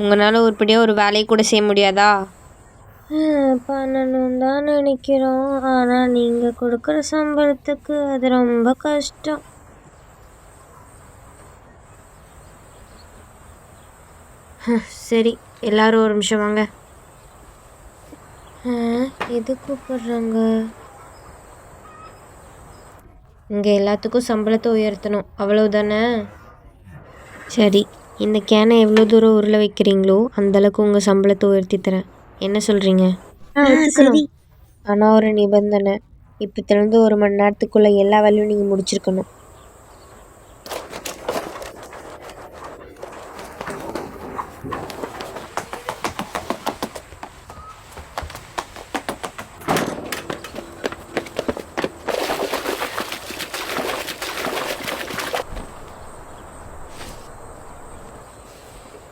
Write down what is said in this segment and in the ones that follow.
உங்களால் உருப்படியாக ஒரு வேலையை கூட செய்ய முடியாதா? பண்ணணும் தான் நினைக்கிறோம், ஆனால் நீங்கள் கொடுக்குற சம்பளத்துக்கு அது ரொம்ப கஷ்டம். சரி, எல்லாரும் ஒரு நிமிஷம் வாங்க. எது கூப்பிடுறாங்க? இங்கே எல்லாத்துக்கும் சம்பளத்தை உயர்த்தணும், அவ்வளவுதானே? சரி, இந்த கேனை எவ்வளோ தூரம் உருள வைக்கிறீங்களோ அந்தளவுக்கு உங்கள் சம்பளத்தை உயர்த்தி தரேன். என்ன சொல்கிறீங்க? சரி. ஆனால் ஒரு நிபந்தனை, இப்போத்துலேருந்து 1 மணி நேரத்துக்குள்ளே எல்லா வேலையும் நீங்கள் முடிச்சிருக்கணும்.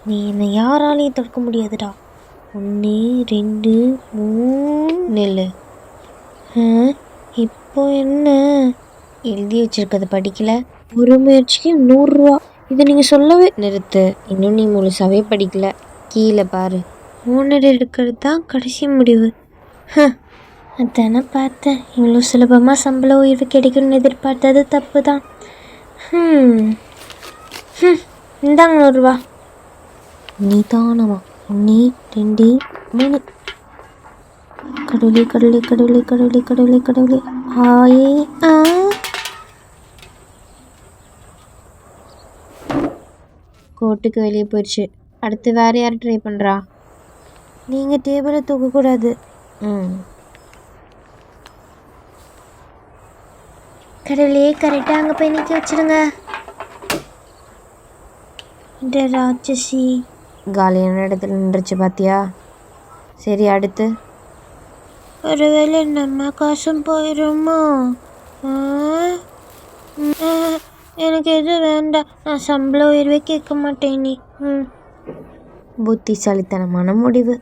நீ என்னை யாராலையும் தடுக்க முடியாதுடா. 1 2 3 நெல். இப்போ என்ன? எழுதி வச்சிருக்கதை படிக்கல? ஒரு முயற்சிக்கு 100 ரூபா. இதை நீங்கள் சொல்லவே. நிறுத்து, இன்னும் நீ முழுசாவே படிக்கல. கீழே பாரு. ஓனர் எடுக்கிறது தான் கடைசி முடிவு. அதானே பார்த்தேன். இவ்வளோ சுலபமாக சம்பள உயர்வு கிடைக்கும்னு எதிர்பார்த்தது தப்பு தான். இந்தாங்க 100 ரூபா. நிதானமா. 1 2 3. கடவுளே கடவுளே கடவுளே கடவுளே கடவுளே கடவுளே. ஆயே கோர்ட்டுக்கு வெளியே போயிடுச்சு. அடுத்து வேறு யார் ட்ரை பண்ணுறா? நீங்கள் டேபிளை தூக்கக்கூடாது. கடவுளே, கரெக்டாக அங்கே போய் நிற்க வச்சுடுங்க. இந்த ராட்சசி காலியான இடத்துல நின்றுச்சு பார்த்தியா? சரி, அடுத்து. ஒருவேளை நம்ம காசும் போயிடுமோ? எனக்கு எதுவும் வேண்டாம். நான் சம்பள உயர்வே கேட்க மாட்டேன். நீ புத்திசாலித்தனமான முடிவு.